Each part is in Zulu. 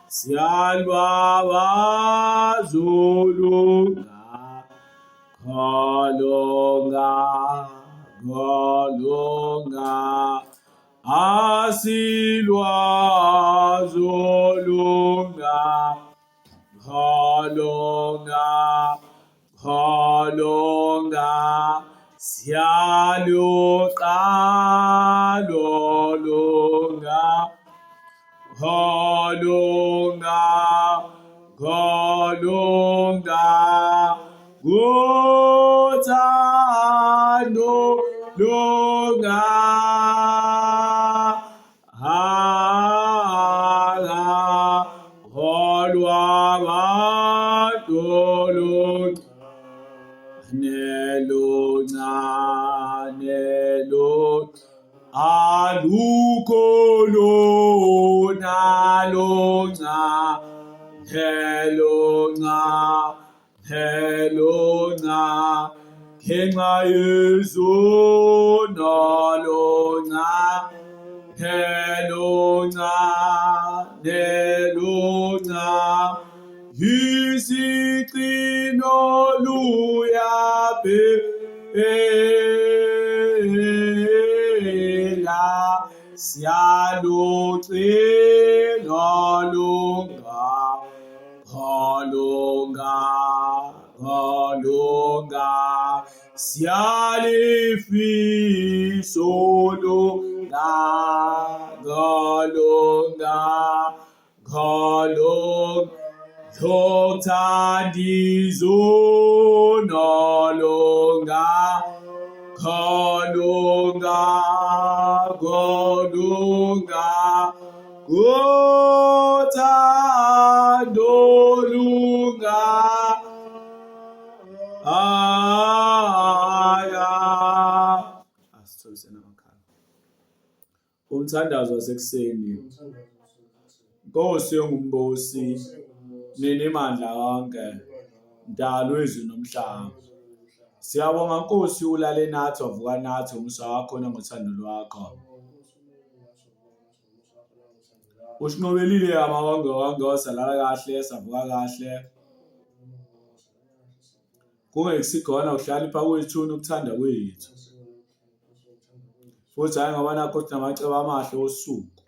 siyalwa bazolunga golonga golonga asilwa zolunga golonga golonga siyaloqalolunga golonga golonga uthando lunga holwa batolunga nelunga alukho lona longa helonga ngenxa yezono longa helonga isiqino luyaphela siyalocela longa golonga siyalifiso longa golonga yothandizo nolonga golonga uthando lunga asitholisena amakhaya. Umthandazo wasekuseni. Nkosi yongumbusi, ninimandla wonke, mdali wezulu nomhlaba. Siyabonga Nkosi ulale nathi wavuka nathi umusa wakho nangothando lwakho. Usinqobelile amawonke salala kahle savuka kahle. Kungekusikhona ukuhlalipha kwethu nokuthanda kwethu. Futhi hayi ngoba nakho sinamacebo amahle osuku.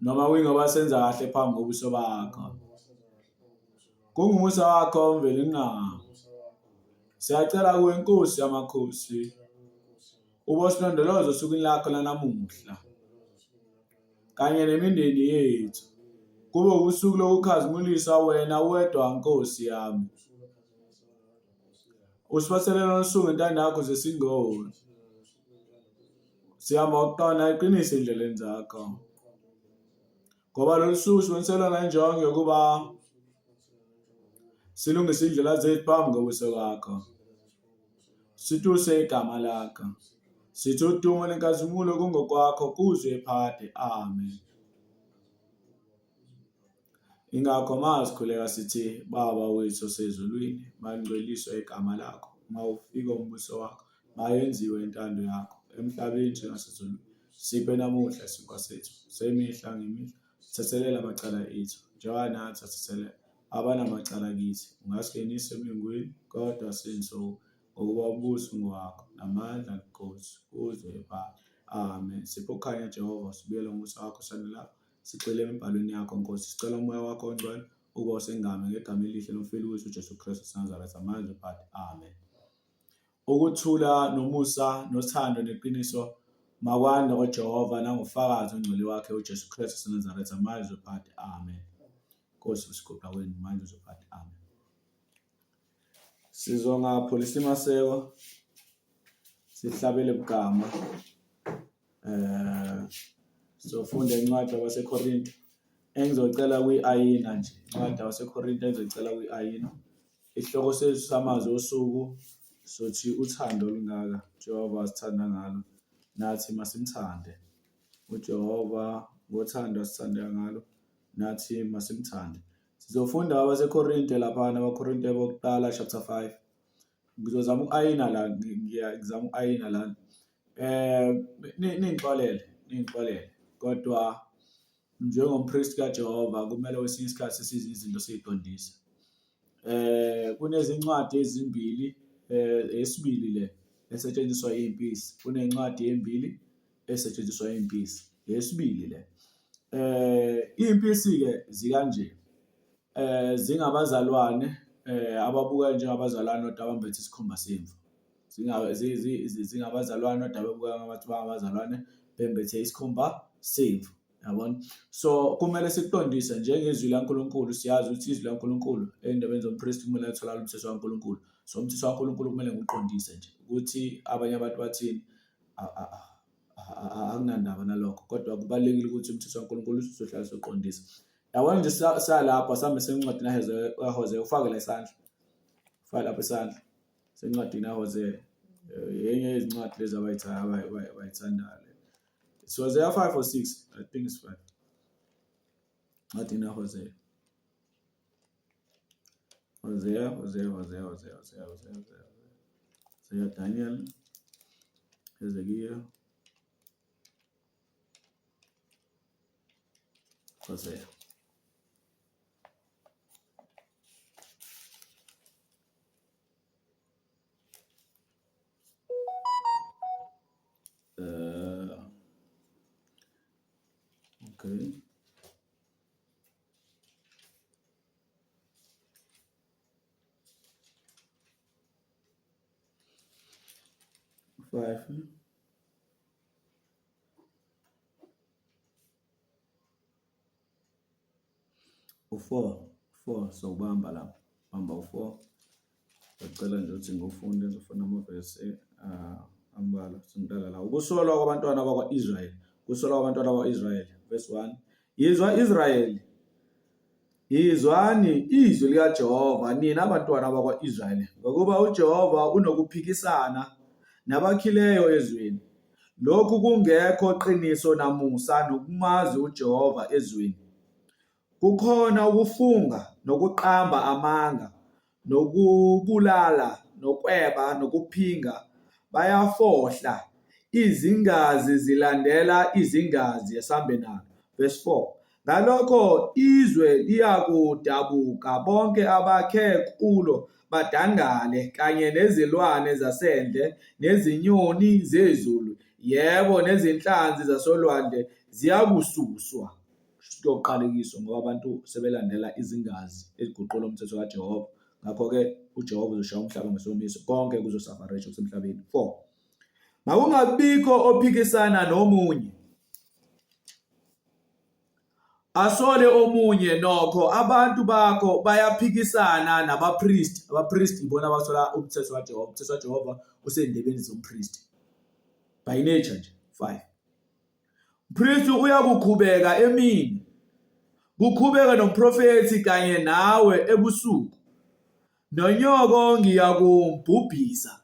Noma wingoba senza kahle phambi kobuso bakho. Kungumusa wakho mveli ngqa. Siyacela kuwe Nkosi yamakhosi. Ubosilondoloze usukwini lakho lanamuhla. Kanye nemindeni yethu. Kube usuku lokukhazimulisa wena wedwa Nkosi yami. Usibaselele usuku intando yakho zesingoni. Siyama ukuqona iqiniso endleleni zakho. Ngoba lo suku siwensela ngenjongo yokuba silungise indlela zethu phambi kobuso bakho. Sithuse igama lakho. Sithi udumo lenkazimulo kungokwakho kuze phade. Amen. Ingakho masikhuleka sithi Baba wethu osezulwini, mangcweliswe igama lakho. Mawufika umbuso wakho, mayenziwe intando yakho emhlabeni njengasezulwini. Siphe namuhla isinkwa sethu semihla ngemihla. Sithethelela amacala ethu njengoba nathi sithethelela abanamacala kithi. Ungasingenisi emlingweni kodwa senzo ngokuba ubuso ngowakho namandla nenkosi kuze phade. Amen. Sipho kukhanya Jehova sibuyele umusa wakho sanela. Sicela emibhalweni yakho Nkosi, sicela umoya wakho ongcwele ukuba usengame ngegama elihle lomfeli wethu uJesu Kristu Nazareth amandla phade. Amen. Ukuthula nomusa nothando neqiniso makwande ngoJehova nangofakazi ongcwele wakhe uJesu Kristu Nazareth amandla phade. Amen. Nkosi usikhupha wena manje uzophade. Amen. Sizonga pholisa imaseko sihlabele bugama. Sofunda incwadi yabaseKorinte engizocela kuyiayina nje. Incwadi yabaseKorinte engizocela kuyiayina. Isihloko sethu samazwi osuku sothi uthando olungaka Jehova asithanda ngalo nathi masimthande. uJehova ngothando asithanda ngalo nathi masimthande. Sizofunda abaseKorinte lapha abaKorinte bokuqala chapter 5. Ngizozama ukuayina la ngiyazama ukuayina la. Ningixolele kodwa njengompristi kaJehova kumele wesinye isikhathi size izinto siyiqondise. Kunezincwadi ezimbili, esibili le esetshenziswa impisi. Kunencwadi embili esetshenziswa impisi. Yesibili le. Impisi ke zikanje. Zingabazalwane ababuka njengabazalwane kodwa abambethe isikhumba semvu. Zingabazalwane kodwa ababuka ngathi bangabazalwane bembethe isikhumba semvu. Yabona? So kumele siqondise njengezwi laNkulunkulu. Siyazi ukuthi izwi laNkulunkulu endabeni zompristi kumele atholakale umthetho kaNkulunkulu. So umthetho kaNkulunkulu kumele ngiqondise nje ukuthi abanye abantu bathini akunandaba nalokho, kodwa kubalekile ukuthi umthetho kaNkulunkulu uzohlala soqondisa. Yabona nje salapha sambe sencwadini yaHosea, ufake la isandla. Ufake lapha isandla. Sencwadini yaHosea. Yenye yezincwadi lezi abayithandayo. So Hosea 5 or 6, I think it's 5. Not in Hosea. Hosea, Daniel, Hezekiah, Hosea. Okay. Five. U4. So bamba la. Bamba u4. Ngicela nje ukuthi ngifunde ngizofuna amavesi ambala singidala la. Ukusolwa kwabantwana bakwaIsrayeli. Kusolwa kwabantwana bakwaIsrayeli. Verse 1. Yizwa Israyeli. Yizwani izwi likaJehova nina abantwana bakwaIsrayeli. Ngokuba uJehova unokuphikisana nabakhileyo ezweni. Lokhu kungekho qiniso namusa nokumazi uJehova ezweni. Kukhona ukufunga nokuqamba amanga, nokubulala, nokweba, nokuphinga. Bayafohla. Izingazi zilandela izingazi esambenalo. Verse 4. Ngalokho izwe liyakudabuka, bonke abakhe kulo badangale, kanye nezilwane zasendle, nezinyoni zezulu, yebo nezinhlanzi zasolwandle ziyakususwa. Siyoqalekiswa ngoba abantu sebelandela izingazi eziguqula umthetho kaJehova. Ngakho-ke uJehova uzoshaya umhlaba ngesomiso, konke kuzosafarisha kusemhlabeni. 4. Makungabikho ophikisana nomunye, asole omunye, nokho abantu bakho bayaphikisana nabapristi. Abapristi ibona abasola umthetho kaJehova. Umthetho kaJehova usendebeni zompristi by nature nje. 5. Umpristi uyakukhubeka emini, kukhubeka nomprofethi kanye nawe ebusuku, nonyoko ngiyakumbhubhisa.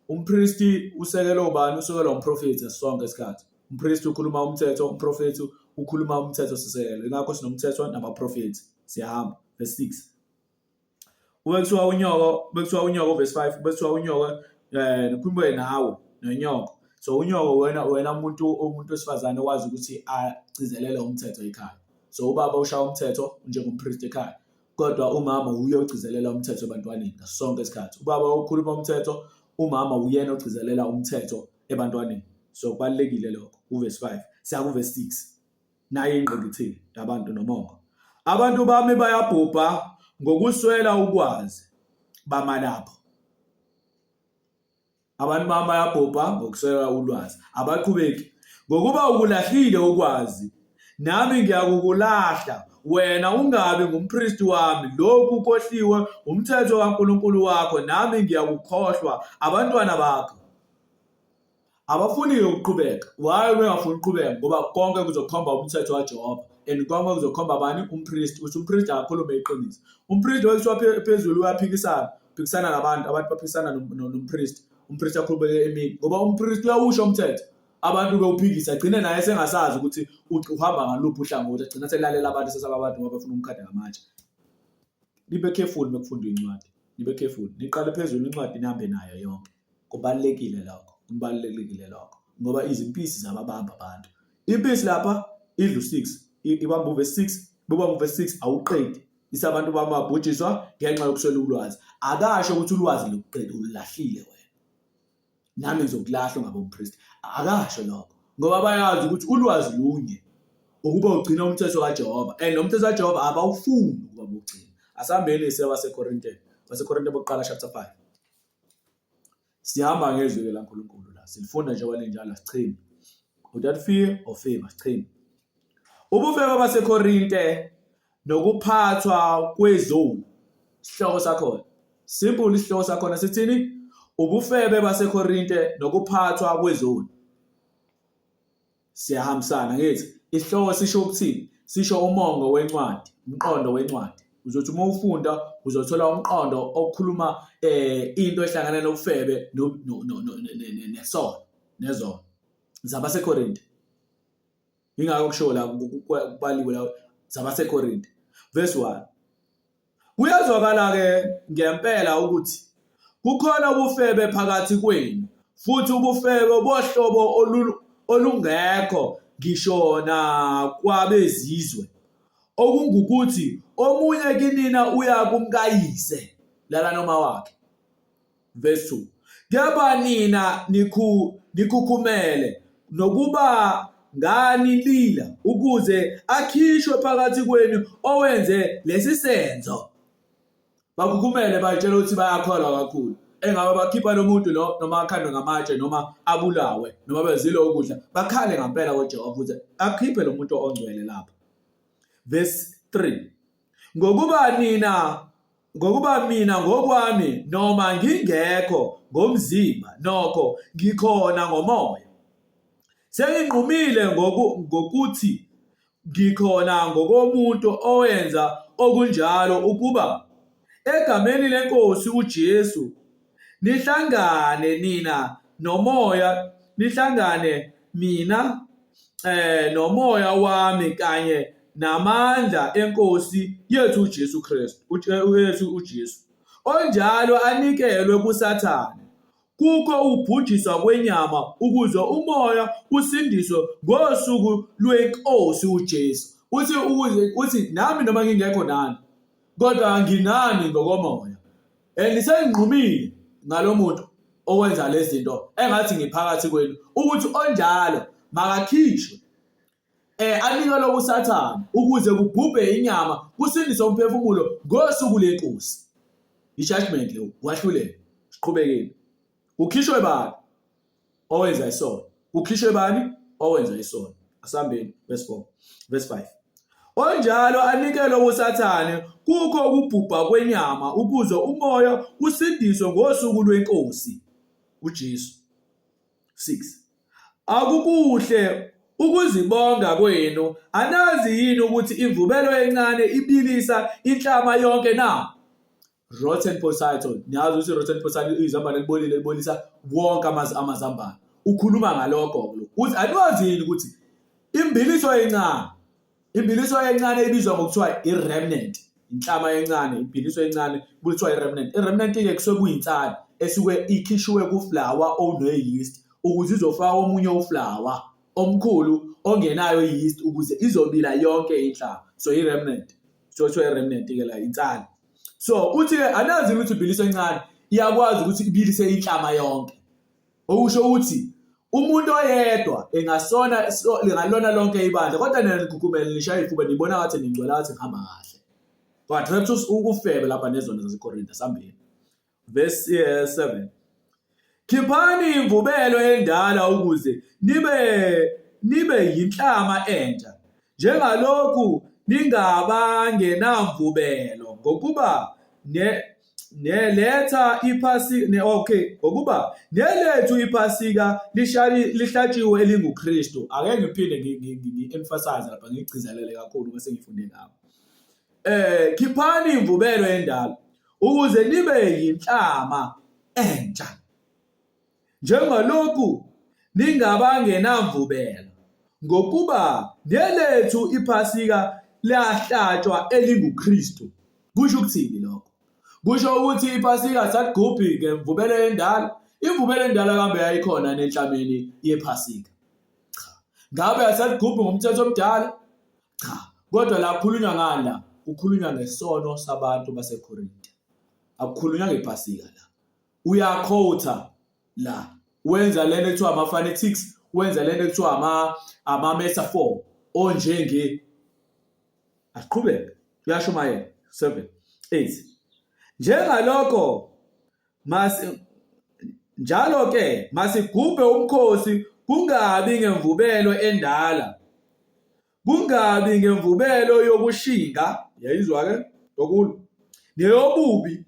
Umpristi usekelo ubani? Usekelo umprofethi sonke isikhathi. Umpristi ukhuluma umthetho, umprofethi ukhuluma umthetho sisekelo. Ingakho sinomthetho nabaprofethi. Siyahamba. Verse 6. Ubekuthiwa unyoko verse 5. Ubekuthiwa unyoko nikhulume nawe nonyoko. So unyoko wena umuntu wesifazane owazi ukuthi agcizelele umthetho ekhaya. So ubaba ushaya umthetho njengompristi ekhaya, kodwa umama uye ugcizelela umthetho ebantwaneni sonke isikhathi. Ubaba ukhuluma umthetho, umama uyena ogcizelela umthetho ebantwaneni. So kubalekile lokho. Uverse 5. Siya kuverse 6. Naye ingqikithi yabantu nomongo. Abantu bami bayabhubha ngokuswela ukwazi bamalapho. Abantu bami bayabhubha ngokuswela ulwazi. Abaqhubeki. Ngokuba ukulahlile ukwazi, nami ngiyakukulahla. Wena ungabi ngumpristi wami. Lokhu ukhohliwe umthetho kaNkulunkulu wakho, nami ngiyakukhohlwa abantwana bakho. Abafuni ukuqhubeka. Why bengafuni ukuqhubeka? Ngoba konke kuzokhomba umthetho kaJehova. And konke kuzokhomba bani? Umpristi. Uthi umpristi akakhulume iqiniso. Umpristi wekuthiwa phezulu uyaphikisana nabantu, abantu baphikisana nompristi. Umpristi akhulubeke emini. Ngoba umpristi uyawusho umthetho. Abantu bewuphikisa, agcine naye sengasazi ukuthi uhamba ngaluphi uhlangothi, agcina selalela abantu sesaba abantu ngoba bafuna umkhanda ngamatshe. Nibe careful mekufunda incwadi. Nibe careful. Niqale phezulu incwadi nihambe nayo yonke. Kubalekile lokho. Ngoba izimpisi zababamba abantu. Impisi lapha idlu 6 ibamba uverse 6 bebamba uverse 6 awuqedi isabantu bamabhujiswa ngenxa yokuswela ulwazi akasho ukuthi ulwazi lokuqeda ulahlile wena nami ngizokulahla ngabe umpriest akasho lokho ngoba bayazi ukuthi ulwazi lunye ukuba ugcina umthetho kaJehova and nomthetho kaJehova abawufuni ukuba ugcina asambeni sebaseKorinte bokuqala chapter 5 sihamba ngezwi laNkulunkulu la silifunda nje walenjalo sichini without fear or favor sichini ubufebe baseKorinte nokuphathwa kwezoni isihloko sakho simple isihloko sakho sithini ubufebe baseKorinte nokuphathwa kwezoni siyahambisana ngithi isihloko sisho ukuthini sisho umongo wencwadi umqondo wencwadi uzothi uma ufunda uzothola umqondo okukhuluma into ehlangana nobufebe nesono nezono zabaseKorinte ingakho kusho la kubaliwe la zabaseKorinte verse 1 kuyazwakala ke ngempela ukuthi kukhona ubufebe phakathi kwenu futhi ubufebe bohlobo olungekho ngisho na kwabezizwe okungukuthi omunye kinina uya kumkayise lala noma wakhe verse 2 kepha nina nikhukhumele nokuba ngani lila ukuze akhishwe phakathi kwenu owenze lesi senzo bakhukhumele bayitshela ukuthi bayakholwa kakhulu engabe bakhipha lo muntu lo noma akhandwe ngamatshe noma abulawe noma bezile ukudla bakhale ngempela koJehova ukuthi akhiphe lo muntu ongcwele lapha verse 3 ngokuba mina ngokwami noma ngingekho ngomzimba nokho ngikhona ngomoya senginqumile ngokuthi ngikhona ngokomuntu owenza okunjalo ukuba egameni leNkosi uJesu nihlangane nina nomoya nihlangane mina nomoya wami kanye namandla eNkosi yethu uJesu Kristu uJesu onjalo anikelwe kuSathane kukho ubhujiswa kwenyama ukuze umoya usindiswe ngosuku lweNkosi uJesu uthi nami noma ngingekho nani kodwa nginani ngokomoya senginqumile ngalomuntu owenza lezi zinto engathi ngiphakathi kwenu ukuthi onjalo makakhishwe anikelwe kuSathane ukuze kubhubhe inyama kusindiswe umphefumulo ngosuku leNkosi i-judgment lo wahlulele siqhubekeni ukhishwe bani owenza isono ukhishwe bani owenza isono asambeni verse 4 verse 5 onjalo anikelwe kuSathane kukho ukubhubha kwenyama ukuze umoya usindiswe ngosuku lweNkosi uJesu 6 akukuhle ukuzibonga kwenu anazi yini ukuthi imvubelo encane ibilisa inhlama yonke na rotten potato niyazi ukuthi rotten potato izambane libolisa wonke amazambane ukhuluma ngalokho uthi anwazi yini ukuthi imbiliso encane ibizwa ngokuthiwa i-remnant inhlama encane imbiliso encane kuthiwa i-remnant i-remnant ke kusuke kuyinsana esuke ikhishwe kuflour one-yeast ukuze izofaka omunye uflour omkhulu ongenayo yeast ukuze izobila yonke inhlama so i-remnant so i-remnant ke la insana so uthi ke anazi ukuthi imbiliso encane iyakwazi ukuthi ibilise inhlama yonke okusho ukuthi umuntu oyedwa engasona lingalona lonke ibandla kodwa nikukumele lishaya ifuba nibona ngathi ningcwela ngathi ngihamba kahle but perhaps ukufebe lapha nezona zaseKorinte sambeni verse 7 khiphani imvubelo endala ukuze nibe yinhlama entsha njengalokhu ningabangenamvubelo ngokuba neletha iphasika ngokuba nelethu iphasika lihlatshiwe elinguKristu ake ngiphinde ngi-emphasize lapha ngigcizelele kakhulu bese ngifunde ngabo khiphani imvubelo endala ukuze nibe yinhlama entsha njengalokhu ningabangenamvubelo ngokuba nelethu iphasika lahlatshwa elinguKristu kusho ukuthini lokho kusho ukuthi iphasika sasigubhi ngemvubelo endala imvubelo endala kambe yayikhona nenhlameni yephasika cha Ngabe asaligubhi ngomthetho omdala? Cha, kodwa la kukhulunywa ngani la? Kukhulunywa ngesono sabantu baseKorinte. Akukhulunywa ngePhasika la. Uyakhotha la. Wenza lento ekuthiwa ama-phonetics, wenza lento ekuthiwa ama-metaphor onjenge. Asiqhubeke. Uyashumayela 7:8. Njengalokho njalo ke masigubhe umkhosi kungabi ngemvubelo endala. Kungabi ngemvubelo yokushinga, yayizwa ke okulo, neyobubi,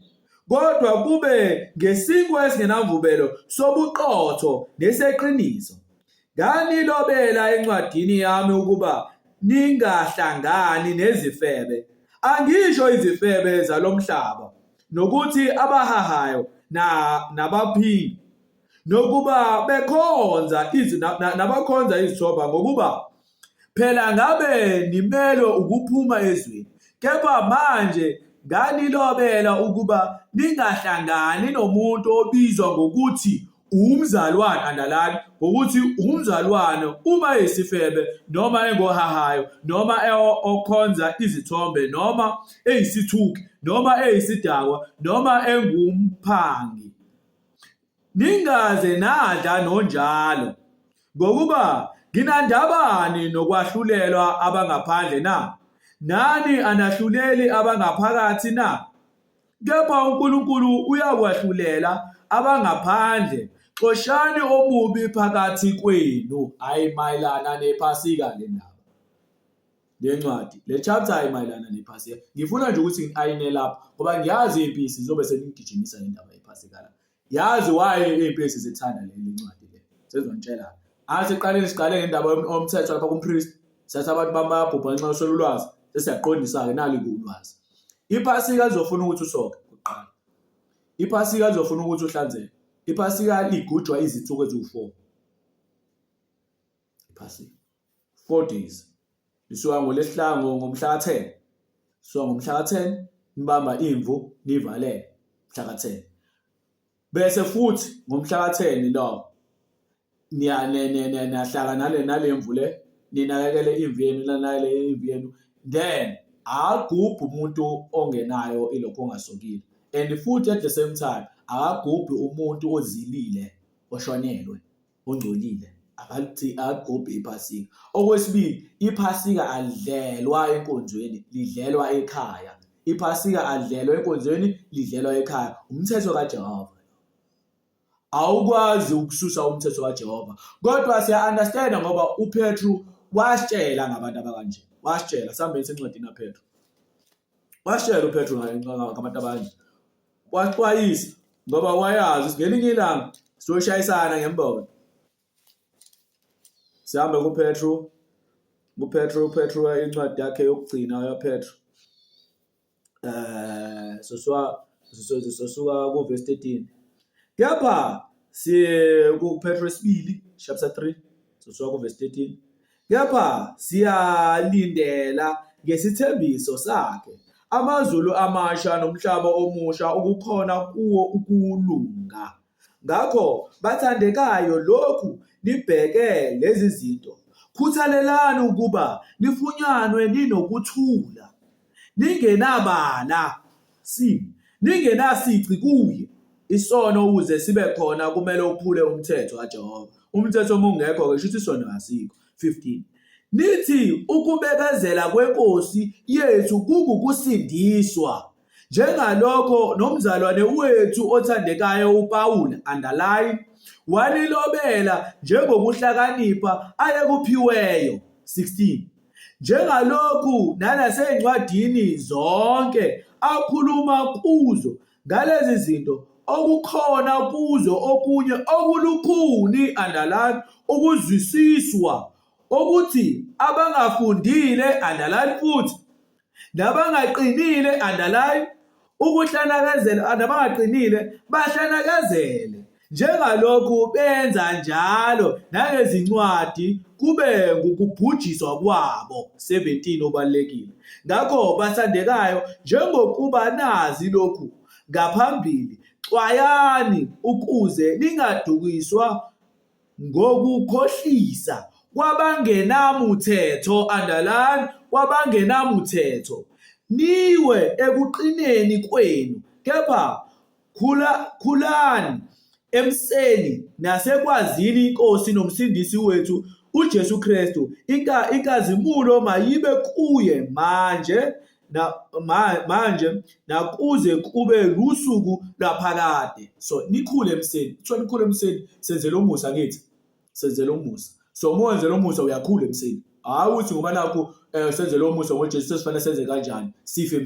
kodwa kube ngesinkwa esingenamvubelo sobuqotho neseqiniso. Nganilobela encwadini yami ukuba ningahlangani nezifebe. Angisho izifebe zalomhlaba, nokuthi abahahayo nabaphingi, nokuba nabakhonza izithombe, ngokuba phela ngabe nimelwe ukuphuma ezweni. Kepha manje nganilobela ukuba ningahlangani nomuntu obizwa ngokuthi umzalwane, andalani, ngokuthi umzalwane uma eyisifebe noma engohahayo noma okhonza izithombe noma eyisithuki noma eyisidakwa noma engumphangi. Ningaze nadla nonjalo, ngokuba nginandabani nokwahlulelwa abangaphandle na? Nani anahluleli abangaphakathi na? Kepha uNkulunkulu uyakwahlulela abangaphandle. Xoshani omubi phakathi kwenu. Ayimayelana nePhasika le ndaba. Le ncwadi, le chapter ayimayelana nePhasika. Ngifuna nje ukuthi ayine lapha ngoba ngiyazi impisi zobe senigijimisa le ndaba yePhasika la. Yazi why impisi zithanda le ncwadi le. Sezonitshela. Siqale ngendaba omthetho lapha kumpriest. Sathi abantu bayabhubha ngenxa yoswela ulwazi. Sesiyaqondisa ke nali ulwazi. iPhasika lizofuna ukuthi usoke kuqala. iPhasika lizofuna ukuthi uhlanzeke. iPhasika ligujwa izinsuku eziwu4. iPhasika 4 days. Lisuka ngoLesihlanu ngomhla ka10. Lisuka ngomhla ka10 nibamba imvu nivalele mhla ka10. Bese futhi ngomhla ka10 lo niyahlala nale mvu le, ninakekele imvu yenu, lanale imvu yenu. Then akagubhi umuntu ongenayo ilokho ongasokile. And futhi at the same time akagubhi umuntu ozilile, oshonelwe, ongcolile. Akagubhi iPhasika. Okwesibili, iPhasika alidlelwa enkonzweni, lidlelwa ekhaya. iPhasika alidlelwa enkonzweni, lidlelwa ekhaya. Umthetho kaJehova. Awukwazi ukususa umthetho kaJehova. Kodwa siya-understand ngoba uPetru wasitshela ngabantu abakanje. Wasitshela sambe encwadini kaPetru. Wasitshela uPetru ngabantu abanje. Waxwayisa ngoba wayazi ngelinye ilanga sizoshayisana ngembono. Sihambe kuPetru incwadi yakhe yokugcina yaPetru. Sosuka kuverse 13. Kepha kuPetru 2 chapter 3 sosuka kuverse 13. Kepha siyalindela ngesithembiso sakhe amazulu amasha nomhlaba omusha ukukhona kuwo ukulunga. Ngakho bathandekayo, lokhu nibheke lezi zinto. Khuthalelani ukuba nifunyanwe ninokuthula, ningenabala, ningenasici kuye. Isono ukuze sibe khona kumele uphule umthetho kaJehova. Umthetho omungekho ke shuthi isono asikho. 15. Nithi ukubekezela kweNkosi yethu kungukusindiswa. Njengalokho nomzalwane wethu othandekayo uPawuli, underline, walilobela njengokuhlakanipha ayekuphiweyo. 16. Njengalokhu nanasey'ncwadini zonke akhuluma kuzo ngalezi zinto, okukhona kuzo okunye okulukhuni, underline, ukuzwisiswa, ukuthi abangafundile, underline futhi, nabangaqinile, underline, ukuhlanakazela, nabangaqinile bahlanakazele. Njengalokhu benza njalo nangezincwadi kube ngukubhujiswa kwabo. 17 obalekile. Ngakho bathandekayo, njengokuba nazi lokhu ngaphambili, xwayani ukuze ningadukiswa ngokukhohlisa kwabangenamthetho, underline, kwabangenamthetho, niwe ekuqineni kwenu, kepha khulani emseni nasekwazini iNkosi noMsindisi wethu uJesu Kristu. Inkazimulo mayibe kuye manje nakuze kube lusuku lwaphakade. So nikhule emseni, kuthiwa nikhule emseni, senzele umusa ngithi, senzele umusa. So uma wenzela umusa uyakhula emseni, hhayi ukuthi ngoba nakho senzele umusa ngoJesu sesifanele senze kanjani, sife